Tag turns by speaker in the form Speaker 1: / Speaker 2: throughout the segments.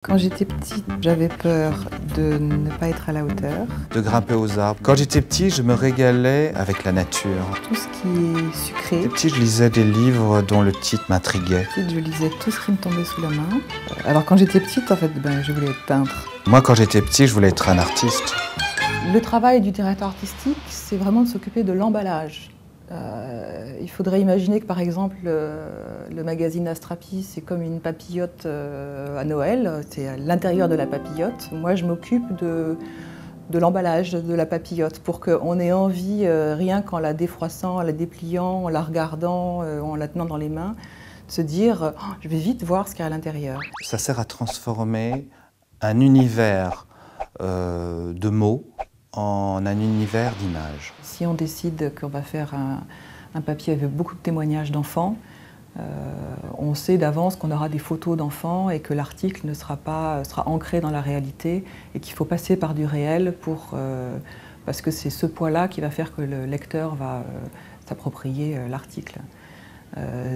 Speaker 1: Quand j'étais petite, j'avais peur de ne pas être à la hauteur.
Speaker 2: De grimper aux arbres. Quand j'étais petit, je me régalais avec la nature.
Speaker 1: Tout ce qui est sucré.
Speaker 2: J'étais petit, je lisais des livres dont le titre m'intriguait.
Speaker 1: Petite, je lisais tout ce qui me tombait sous la main. Alors quand j'étais petite, en fait, je voulais être peintre.
Speaker 2: Moi, quand j'étais petit, je voulais être un artiste.
Speaker 1: Le travail du directeur artistique, c'est vraiment de s'occuper de l'emballage. Il faudrait imaginer que, par exemple, le magazine Astrapi, c'est comme une papillote à Noël, c'est à l'intérieur de la papillote. Moi, je m'occupe de l'emballage de la papillote pour qu'on ait envie, rien qu'en la défroissant, en la dépliant, en la regardant, en la tenant dans les mains, de se dire oh, « je vais vite voir ce qu'il y a à l'intérieur ».
Speaker 2: Ça sert à transformer un univers de mots en un univers d'images.
Speaker 1: Si on décide qu'on va faire un papier avec beaucoup de témoignages d'enfants, on sait d'avance qu'on aura des photos d'enfants et que l'article sera ancré dans la réalité et qu'il faut passer par du réel parce que c'est ce poids-là qui va faire que le lecteur va s'approprier l'article.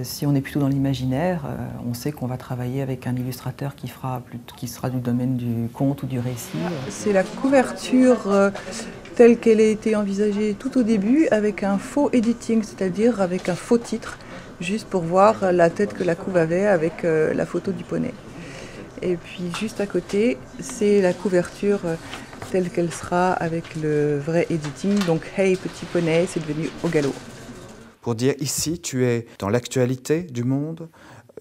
Speaker 1: Si on est plutôt dans l'imaginaire, on sait qu'on va travailler avec un illustrateur qui sera du domaine du conte ou du récit.
Speaker 3: C'est la couverture telle qu'elle a été envisagée tout au début avec un faux editing, c'est-à-dire avec un faux titre, juste pour voir la tête que la couve avait avec la photo du poney. Et puis juste à côté, c'est la couverture telle qu'elle sera avec le vrai editing, donc « Hey petit poney », c'est devenu « Au galop ».
Speaker 2: Pour dire ici, tu es dans l'actualité du monde,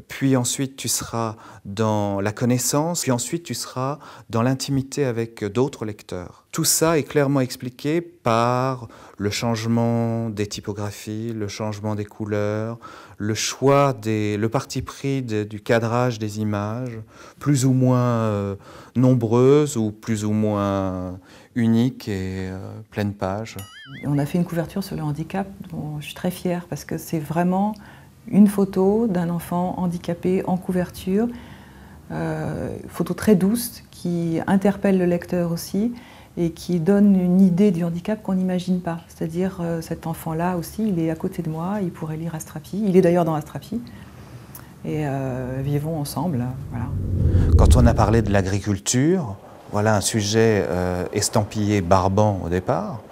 Speaker 2: puis ensuite tu seras dans la connaissance, puis ensuite tu seras dans l'intimité avec d'autres lecteurs. Tout ça est clairement expliqué par le changement des typographies, le changement des couleurs, le choix, le parti pris du cadrage des images, plus ou moins nombreuses ou plus ou moins uniques et pleines pages.
Speaker 1: On a fait une couverture sur le handicap dont je suis très fière parce que c'est vraiment une photo d'un enfant handicapé en couverture, photo très douce qui interpelle le lecteur aussi et qui donne une idée du handicap qu'on n'imagine pas. C'est-à-dire cet enfant-là aussi, il est à côté de moi, il pourrait lire Astrapi, il est d'ailleurs dans Astrapi, et vivons ensemble. Voilà.
Speaker 2: Quand on a parlé de l'agriculture, voilà un sujet estampillé barbant au départ,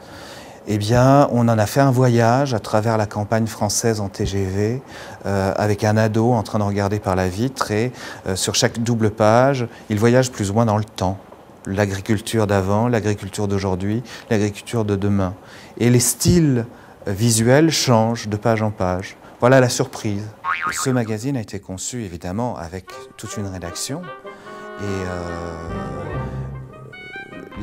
Speaker 2: eh bien, on en a fait un voyage à travers la campagne française en TGV avec un ado en train de regarder par la vitre et sur chaque double page, il voyage plus ou moins dans le temps. L'agriculture d'avant, l'agriculture d'aujourd'hui, l'agriculture de demain. Et les styles visuels changent de page en page. Voilà la surprise. Ce magazine a été conçu évidemment avec toute une rédaction et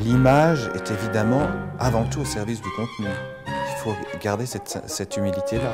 Speaker 2: l'image est évidemment avant tout au service du contenu. Il faut garder cette humilité-là.